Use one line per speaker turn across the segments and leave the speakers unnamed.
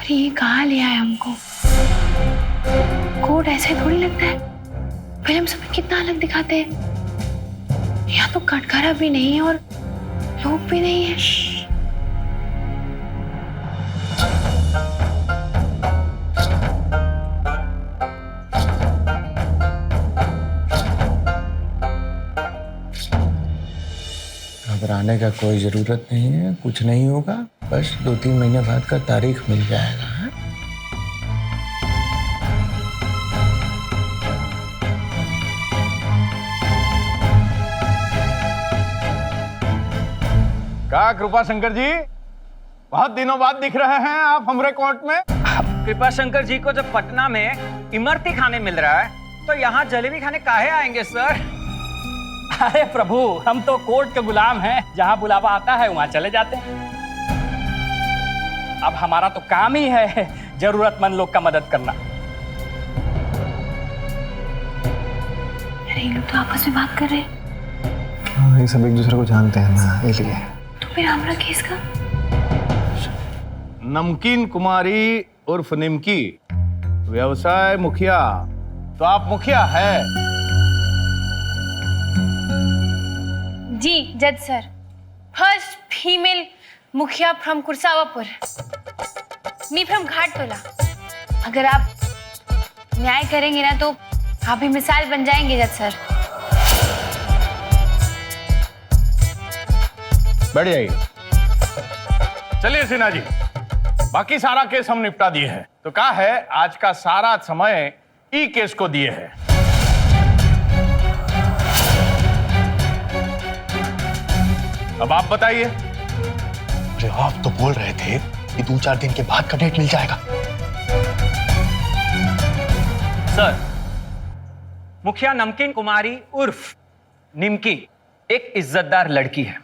पर ये कहाँ ले आया हमको? कोर्ट ऐसे थोड़ी लगता है। फिल्म में कितना अलग दिखाते हैं। यहाँ तो कटघरा भी नहीं है और लोग भी नहीं है।
घबराने का कोई जरूरत नहीं है, कुछ नहीं होगा। बस 2-3 महीने बाद का तारीख मिल जाएगा। है?
क्या कृपा शंकर जी, बहुत दिनों बाद दिख रहे हैं आप हमारे कोर्ट में।
कृपा शंकर जी को जब पटना में इमरती खाने मिल रहा है तो यहाँ जलेबी खाने काहे आएंगे सर?
अरे प्रभु, हम तो कोर्ट के गुलाम हैं, जहां बुलावा आता है वहां चले जाते हैं। अब हमारा तो काम ही है जरूरतमंद लोग का मदद करना।
अरे ये लोग तो आपस में बात कर रहे हैं।
हाँ, ये सब एक दूसरे को जानते हैं ना, इसलिए।
तो फिर हमारा केस का?
नमकीन कुमारी उर्फ निमकी, व्यवसाय मुखिया। तो आप मुखिया है?
जी जज सर, फर्स्ट फीमेल मुखिया फ्रॉम कुरसावापुर, मी फ्रॉम घाटटोला। अगर आप न्याय करेंगे ना तो आप भी मिसाल बन जाएंगे जज सर।
बैठ जाइए। चलिए सिन्हा जी, बाकी सारा केस हम निपटा दिए हैं, तो क्या है आज का सारा समय ई केस को दिए है। अब आप बताइए।
अरे आप तो बोल रहे थे कि 2-4 दिन के बाद का डेट मिल जाएगा।
सर, मुखिया नमकीन कुमारी उर्फ निमकी एक इज्जतदार लड़की है।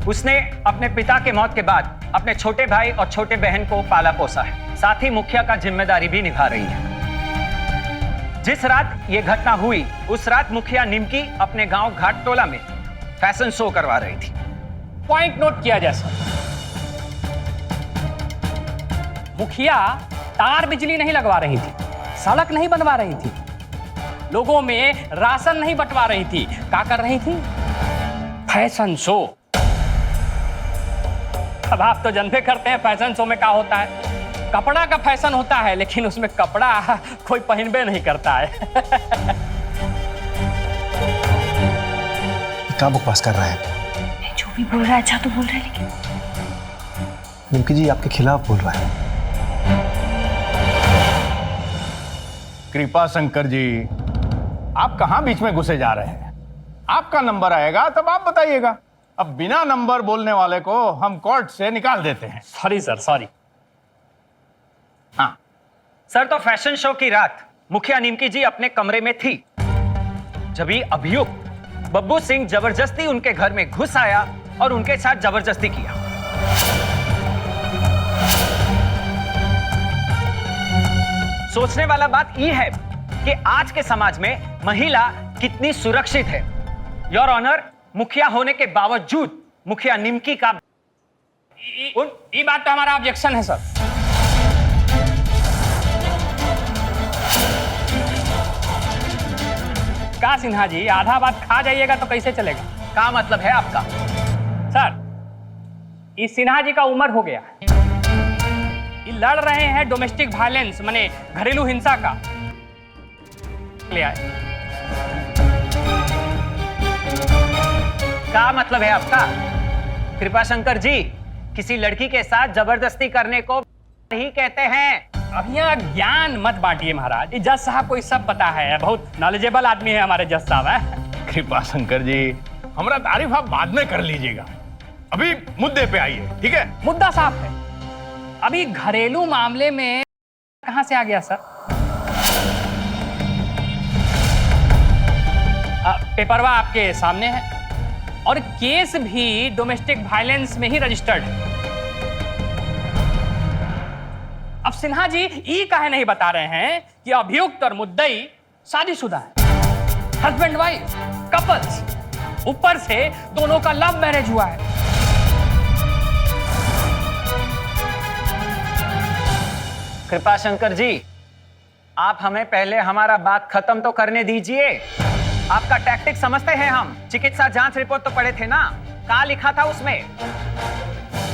उसने अपने पिता के मौत के बाद अपने छोटे भाई और छोटे बहन को पाला पोसा है, साथ ही मुखिया का जिम्मेदारी भी निभा रही है। जिस रात ये घटना हुई उस रात मुखिया निमकी अपने गांव घाटटोला में फैशन शो करवा रही थी।
पॉइंट नोट किया जाए सर, मुखिया तार बिजली नहीं लगवा रही थी, सड़क नहीं बनवा रही थी, लोगों में राशन नहीं बंटवा रही थी। क्या कर रही थी? Fashion show. अब आप तो जानते करते हैं फैशन शो में क्या होता है। कपड़ा का फैशन होता है, लेकिन उसमें कपड़ा कोई पहनबे नहीं करता है।
क्या बकवास कर रहा है?
जो भी बोल रहा है अच्छा तो बोल रहा है, लेकिन
निमकी जी आपके खिलाफ बोल रहा है।
कृपा शंकर जी, आप कहां बीच में घुसे जा रहे हैं? आपका नंबर आएगा तब आप बताइएगा। अब बिना नंबर बोलने वाले को हम कोर्ट से निकाल देते हैं।
Sorry sir, sorry.
हाँ सर, तो फैशन शो की रात मुखिया निमकी जी अपने कमरे में थी जब ही अभियुक्त बब्बू सिंह जबरदस्ती उनके घर में घुस आया और उनके साथ जबरदस्ती किया। सोचने वाला बात यह है कि आज के समाज में महिला कितनी सुरक्षित है। योर ऑनर, मुखिया होने के बावजूद मुखिया निमकी का
ये बात तो हमारा ऑब्जेक्शन है सर। का सिन्हा जी, आधा बात खा जाइएगा तो कैसे चलेगा?
क्या मतलब है आपका?
सर, इस सिन्हा जी का उम्र हो गया, ये लड़ रहे हैं डोमेस्टिक वायलेंस माने घरेलू हिंसा का ले आए।
क्या मतलब है आपका? कृपा शंकर जी, किसी लड़की के साथ जबरदस्ती करने को नहीं कहते हैं।
अब यहाँ ज्ञान मत बांटिए महाराज, ये जज साहब को सब पता है, बहुत नॉलेजेबल आदमी है हमारे जज साहब है।
कृपा शंकर जी, हमारा तारीफ आप बाद में कर लीजिएगा, अभी मुद्दे पे आइए, ठीक है?
मुद्दा साफ है। अभी घरेलू मामले में कहां से आ गया सर? पेपरवा आपके सामने है और केस भी डोमेस्टिक वायलेंस में ही रजिस्टर्ड है। अब सिन्हा जी ये काहे नहीं बता रहे हैं कि अभियुक्त और मुद्दई शादीशुदा है, हस्बैंड वाइफ कपल्स, ऊपर से दोनों का लव मैरिज हुआ है।
कृपा शंकर जी, आप हमें पहले हमारा बात खत्म तो करने दीजिए। आपका टैक्टिक समझते हैं हम। चिकित्सा जांच रिपोर्ट तो पढ़े थे ना, क्या लिखा था उसमें?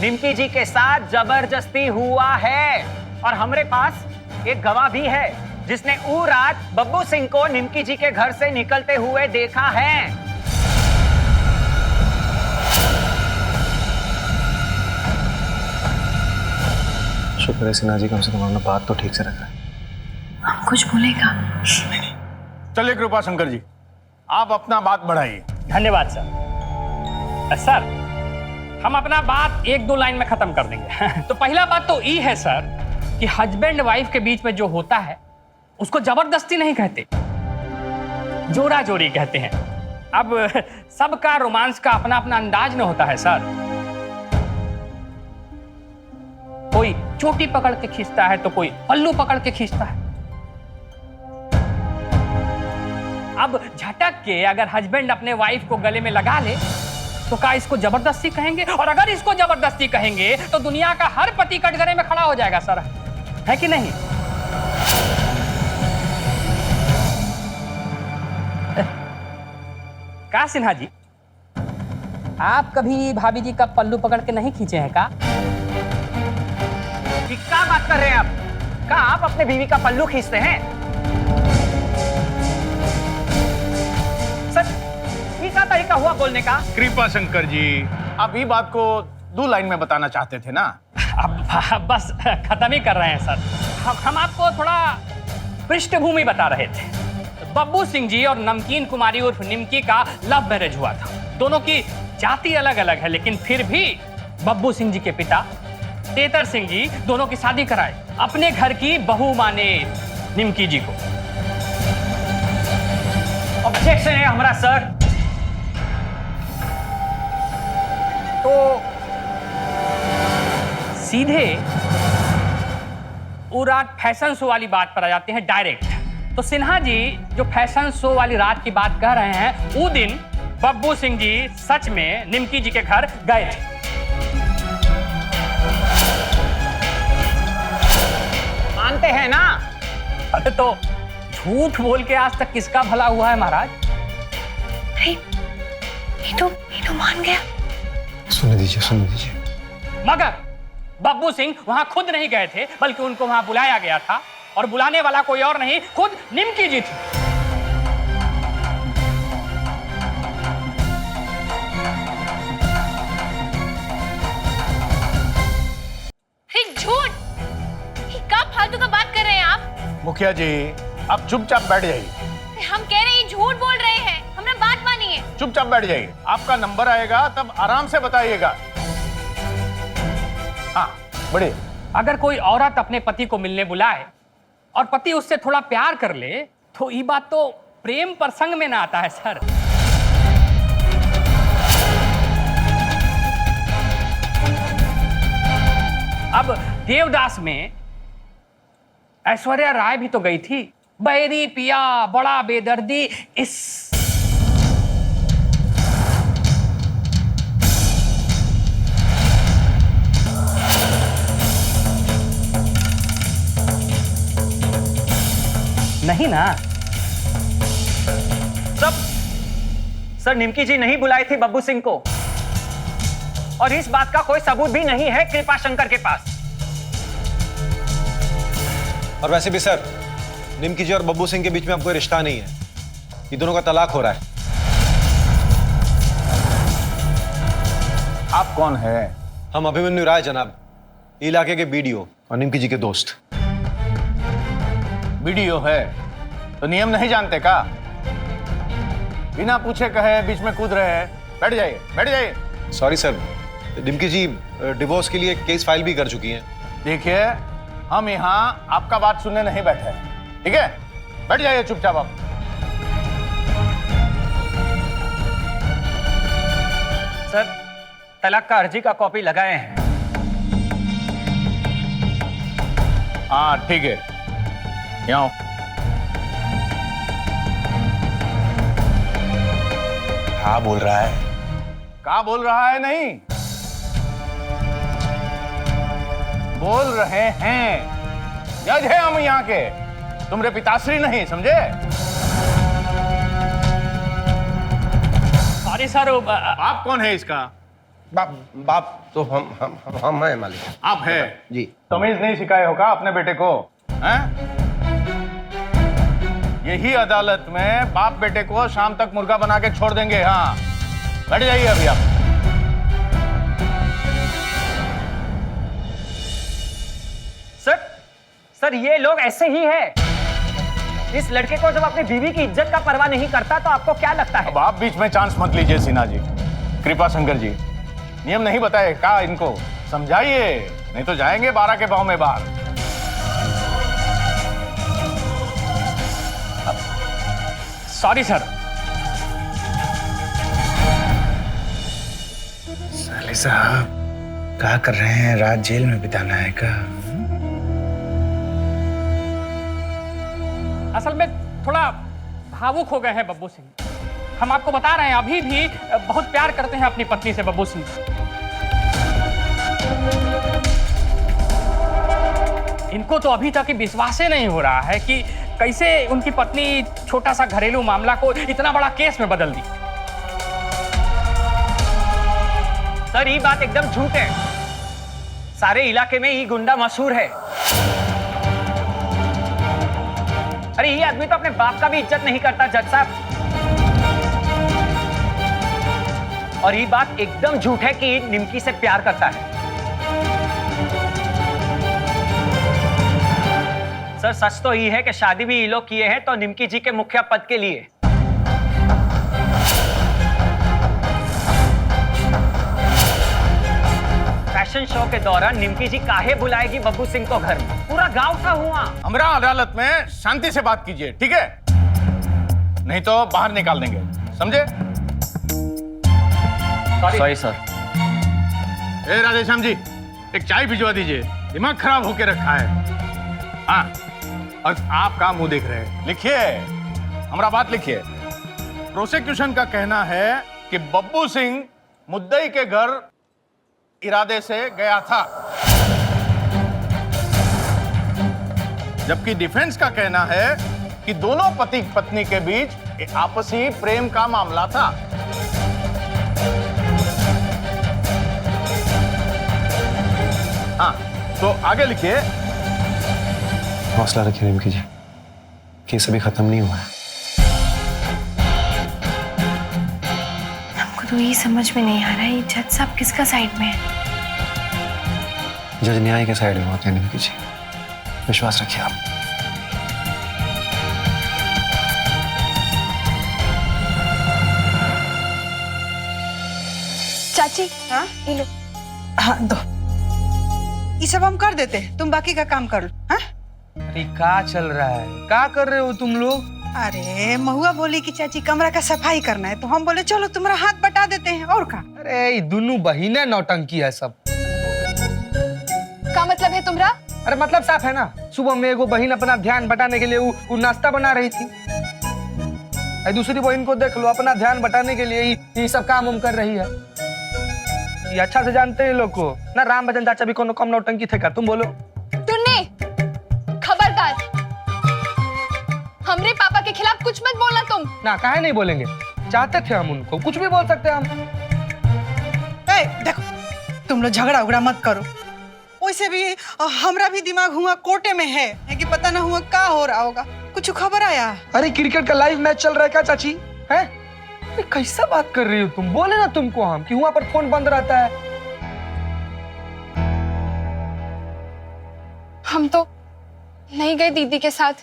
निमकी जी के साथ जबरदस्ती हुआ है और हमारे पास एक गवाह भी है जिसने वो रात बब्बू सिंह को निमकी जी के घर से निकलते हुए देखा है।
शुक्र है सिन्हा जी, कम से कम हमने बात तो ठीक से रखा है।
कुछ बोलेगा?
चलिए कृपा शंकर जी, आप अपना बात बढ़ाइए।
धन्यवाद सर। सर, हम अपना बात एक दो लाइन में खत्म कर देंगे। तो पहला बात तो ये है सर कि हस्बैंड वाइफ के बीच में जो होता है उसको जबरदस्ती नहीं कहते, जोड़ा जोड़ी कहते हैं। अब सबका रोमांस का अपना अपना अंदाज में होता है सर। कोई चोटी पकड़ के खींचता है तो कोई पल्लू पकड़ के खींचता है। अब झटक के अगर हस्बैंड अपने वाइफ को गले में लगा ले तो क्या इसको जबरदस्ती कहेंगे? और अगर इसको जबरदस्ती कहेंगे तो दुनिया का हर पति कटघरे में खड़ा हो जाएगा सर, है कि नहीं? क्या सिन्हा जी, आप कभी भाभी जी का पल्लू पकड़ के नहीं खींचे हैं का?
क्या बात कर रहे हैं आप? क्या आप अपने बीवी का पल्लू खींचते हैं? सर, ये क्या तरीका हुआ बोलने का?
कृपा शंकर जी, आप ये बात को 2 लाइन में बताना चाहते थे ना?
अब बस खत्म ही कर रहे हैं सर। हम आपको थोड़ा पृष्ठभूमि बता रहे थे। बब्बू सिंह जी और नमकीन कुमारी उर्फ निमकी का लव मैरिज हुआ था। दोनों की जाति अलग अलग है, लेकिन फिर भी बब्बू सिंह जी के पिता तेतर सिंह जी दोनों की शादी कराए अपने घर की बहू माने निमकी जी को।
ऑब्जेक्शन है हमारा सर।
तो सीधे वो रात फैशन शो वाली बात पर आ जाते हैं डायरेक्ट। तो सिन्हा जी जो फैशन शो वाली रात की बात कह रहे हैं, वो दिन बब्बू सिंह जी सच में निमकी जी के घर गए थे।
मानते हैं ना?
अरे तो झूठ बोल के आज तक किसका भला हुआ है महाराज?
ये तो मान गया।
सुनने दीजिए।
मगर बब्बू सिंह वहां खुद नहीं गए थे, बल्कि उनको वहां बुलाया गया था, और बुलाने वाला कोई और नहीं, खुद निमकी जी थी।
झूठ! ये क्या फालतू का बात कर रहे हैं आप?
मुखिया जी, आप चुपचाप बैठ जाइए।
हम कह रहे हैं झूठ बोल रहे हैं, हमने बात मानिए।
चुपचाप बैठ जाइए। आपका नंबर आएगा तब आराम से बताइएगा। हाँ, बढ़िए।
अगर कोई औरत अपने पति को मिलने बुलाए और पति उससे थोड़ा प्यार कर ले तो ये बात तो प्रेम प्रसंग में ना आता है सर। अब देवदास में ऐश्वर्या राय भी तो गई थी। बैरी पिया बड़ा बेदर्दी इस नहीं ना?
सर निमकी जी नहीं बुलाई थी बब्बू सिंह को, और इस बात का कोई सबूत भी नहीं है कृपा शंकर के पास।
और वैसे भी सर, निमकी जी और बब्बू सिंह के बीच में अब कोई रिश्ता नहीं है, ये दोनों का तलाक हो रहा है।
आप कौन है?
हम अभिमन्यु राय जनाब, इलाके के बीडीओ और निमकी जी के दोस्त।
वीडियो है तो नियम नहीं जानते का? बिना पूछे कहे बीच में कूद रहे हैं। बैठ जाइए, बैठ जाइए।
सॉरी सर, निमकी जी डिवोर्स के लिए केस फाइल भी कर चुकी हैं।
देखिए, हम यहाँ आपका बात सुनने नहीं बैठे हैं, ठीक है? बैठ जाइए चुपचाप आप।
सर तलाक का अर्जी का कॉपी लगाए हैं।
हाँ ठीक है, यहाँ आओ।
हाँ बोल रहा है।
क्या बोल रहा है? नहीं बोल रहे हैं। जज है हम यहाँ के, तुमरे पिताश्री नहीं, समझे?
सॉरी सर,
बाप कौन है इसका?
बाप तो हम हैं मालिक।
आप है
जी।
तमीज नहीं सिखाए होगा अपने बेटे को, हैं? यही अदालत में बाप बेटे को शाम तक मुर्गा बना के छोड़ देंगे। हाँ, बैठ जाइए अभी आप।
सर ये लोग ऐसे ही है। इस लड़के को जब अपनी बीवी की इज्जत का परवाह नहीं करता तो आपको क्या लगता है?
अब आप बीच में चांस मत लीजिए सिन्हा जी, कृपा शंकर जी। नियम नहीं बताए का इनको, समझाइए, नहीं तो जाएंगे 12 के पांव में बाहर।
Sorry sir.
साले साहब क्या कर रहे हैं? रात जेल में बिताना है क्या?
असल में थोड़ा भावुक हो गए हैं बब्बू सिंह। हम आपको बता रहे हैं, अभी भी बहुत प्यार करते हैं अपनी पत्नी से बब्बू सिंह। इनको तो अभी तक विश्वास ही नहीं हो रहा है कि कैसे उनकी पत्नी छोटा सा घरेलू मामला को इतना बड़ा केस में बदल दी।
सर ये बात एकदम झूठ है। सारे इलाके में ये गुंडा मशहूर है। अरे ये आदमी तो अपने बाप का भी इज्जत नहीं करता जज साहब। और ये बात एकदम झूठ है कि निमकी से प्यार करता है। सर सच तो ये है कि शादी भी ये लोग किए हैं तो निमकी जी के मुखिया पद के लिए। फैशन शो के दौरान निमकी जी काहे बुलाएगी बब्बू सिंह को घर में? पूरा गांव था हुआ।
हमरा अदालत में शांति से बात कीजिए, ठीक है? नहीं तो बाहर निकाल देंगे, समझे?
Sorry sir.
ए राधेश्याम जी, एक चाय भिजवा दीजिए, दिमाग खराब होके रखा है। हाँ, और आप का मुंह देख रहे हैं? लिखिए, हमारा बात लिखिए। प्रोसिक्यूशन का कहना है कि बब्बू सिंह मुद्दई के घर इरादे से गया था, जबकि डिफेंस का कहना है कि दोनों पति पत्नी के बीच एक आपसी प्रेम का मामला था। हाँ, तो आगे लिखिए।
हौसला रखिए निमकी जी, केस अभी खत्म नहीं हुआ है।
हमको तो ये समझ में नहीं आ रहा है, ये जज साहब किसका साइड में है?
जज न्याय के साइड में होते हैं निमकी जी, विश्वास रखिए आप।
चाची,
हाँ
ये लो।
हाँ दो, ये सब हम कर देते हैं, तुम बाकी का काम कर लो। हाँ?
अरे क्या चल रहा है? क्या कर रहे हो तुम लोग?
अरे महुआ बोली कि चाची कमरा का सफाई करना है, तो हम बोले चलो तुम्हारा हाथ बटा देते हैं, और का?
अरे ये दोनों बहिने नौटंकी है सब।
क्या मतलब है तुम्हारा?
अरे मतलब साफ है ना, सुबह में एगो बहन अपना ध्यान बटाने के लिए वो नाश्ता बना रही थी, दूसरी बहन को देख लो अपना ध्यान बटाने के लिए ये सब काम उम कर रही है। ये अच्छा से जानते हैं लोग को ना, राम भजन चाचा भी कोनो कम नौटंकी थे का? तुम बोलो।
तुमने खबरदार, हमरे पापा के खिलाफ कुछ मत बोलना तुम।
ना काहे नहीं बोलेंगे, चाहते थे हम उनको, कुछ भी बोल सकते हैं हम।
देखो तुम लोग झगड़ा उगड़ा मत करो, वैसे भी हमरा भी दिमाग हुआ कोर्टे में है कि पता ना हुआ क्या हो रहा होगा, कुछ खबर आया?
अरे क्रिकेट का लाइव मैच चल रहा है क्या चाची? है कैसा बात कर रही हो तुम? बोले ना तुमको हम कि वहां पर फोन बंद रहता है।
हम तो नहीं गए दीदी के साथ,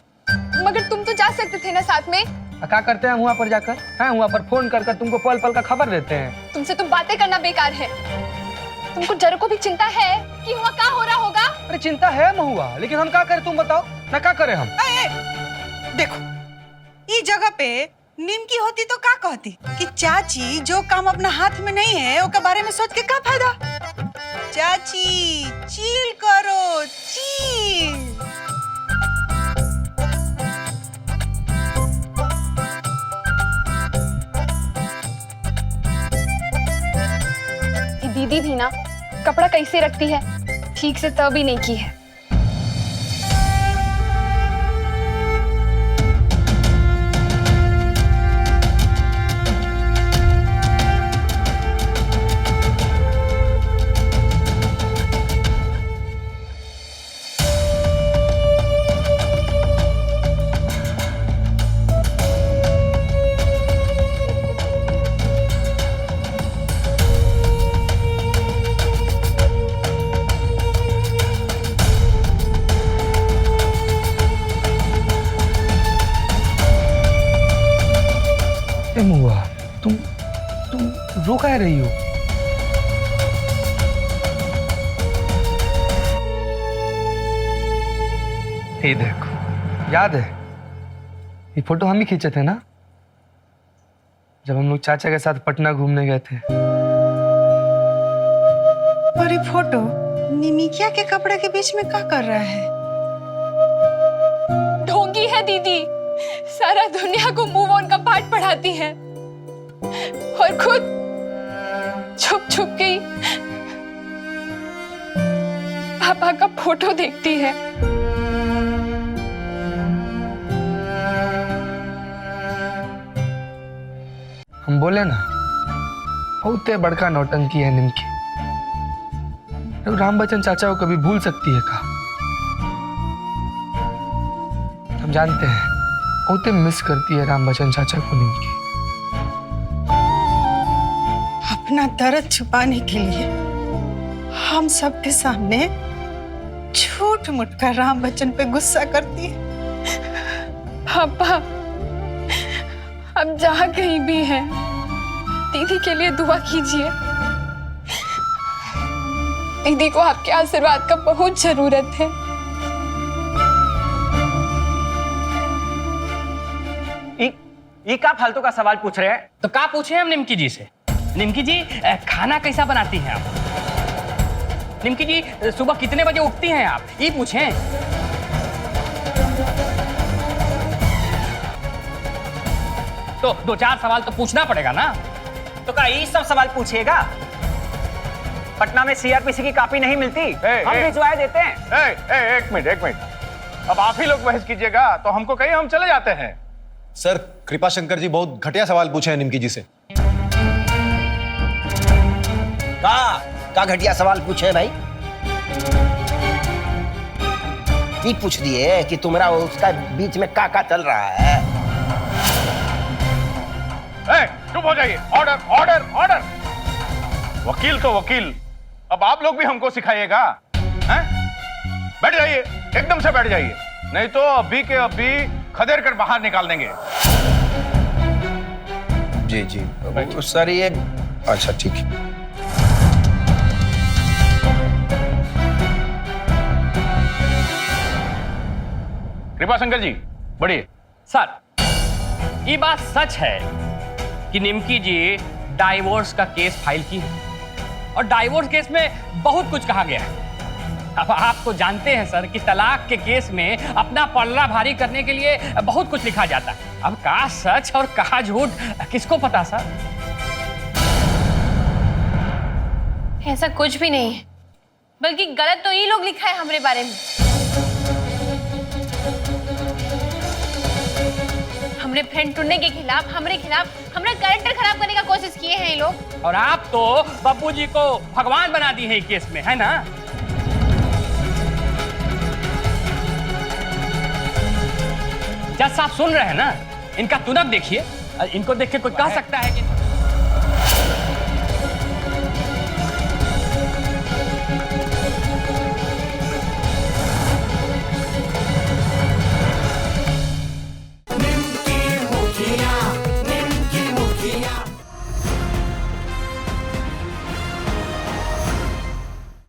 मगर तुम तो जा सकते थे ना साथ में।
क्या करते हैं वहां पर जाकर? हैं वहां पर फोन कर तुमको पल पल का खबर देते हैं।
तुमसे तो बातें करना बेकार है। तुमको जरा को भी चिंता है कि हुआ क्या हो रहा होगा?
अरे चिंता है महुआ, लेकिन हम क्या करें तुम बताओ ना, क्या करें हम?
देखो ये जगह पे निमकी होती तो क्या कहती कि चाची जो काम अपना हाथ में नहीं है उसके बारे में सोच के क्या फायदा? चाची चिल करो, चिल।
दीदी भी ना कपड़ा कैसे रखती है, ठीक से तब भी नहीं की है।
रो कह रही हो? ये देखो, याद है ये फोटो हम ही खींचे थे ना, जब हम लोग चाचा के साथ पटना घूमने गए थे।
और ये फोटो निमिकिया के कपड़े के बीच में क्या कर रहा है?
ढोंगी है दीदी, सारा दुनिया को मूव ऑन का पाठ पढ़ाती है और खुद छुप छुप के पापा का फोटो देखती है।
हम बोले ना, बहुत बड़का नौटंकी है निमकी। तो राम बच्चन चाचा को कभी भूल सकती है का? हम जानते हैं बहुत मिस करती है राम बच्चन चाचा को निमकी।
अपना दर्द छुपाने के लिए हम सबके सामने झूठ मूठ कर राम बच्चन पे गुस्सा करती है।
पापा अब जहाँ कहीं भी हैं, दीदी के लिए दुआ कीजिए। दीदी को आपके आशीर्वाद का बहुत जरूरत है।
ये क्या फालतू का सवाल पूछ रहे हैं?
तो क्या पूछे हम निमकी जी से? निमकी जी खाना कैसा बनाती हैं आप? निमकी जी सुबह कितने बजे उठती हैं आप? ये पूछें। तो 2-4 सवाल तो पूछना पड़ेगा ना।
तो क्या ये सब सवाल पूछिएगा? पटना में सीआरपीसी की कॉपी नहीं मिलती, हम भिजवाए देते हैं।
एक मिनट। अब आप ही लोग बहस कीजिएगा तो हमको कहीं हम चले जाते हैं।
सर कृपा शंकर जी बहुत घटिया सवाल पूछे हैं निमकी जी से।
का घटिया सवाल पूछे भाई? ये पूछ दिए कि तुम्हारा उसका बीच में का चल रहा है।
चुप हो जाइए। Order order order. वकील तो वकील, अब आप लोग भी हमको सिखाइएगा? हैं? बैठ जाइए, एकदम से बैठ जाइए, नहीं तो अभी के अभी खदेड़ कर बाहर निकाल देंगे।
जी जी सर, ये अच्छा ठीक है।
कृपा शंकर जी बढ़िए।
सर ये बात सच है कि निमकी जी डाइवोर्स का केस फाइल की है और डाइवोर्स केस में बहुत कुछ कहा गया है। अब आप तो जानते हैं सर कि तलाक के केस में अपना पल्ला भारी करने के लिए बहुत कुछ लिखा जाता है। अब कहा सच और कहा झूठ किसको पता सर?
ऐसा कुछ भी नहीं है, बल्कि गलत तो ये लोग लिखा है हमारे बारे में। हमरे फ्रेंड टुन्ने के खिलाफ, हमारे खिलाफ हमारा कैरेक्टर खराब करने का कोशिश किए हैं ये लोग।
और आप तो बब्बू जी को भगवान बना दी है इस केस में, है ना? जज साहब सुन रहे हैं ना? इनका तुनक देखिए। इनको देख के कोई कह सकता है कि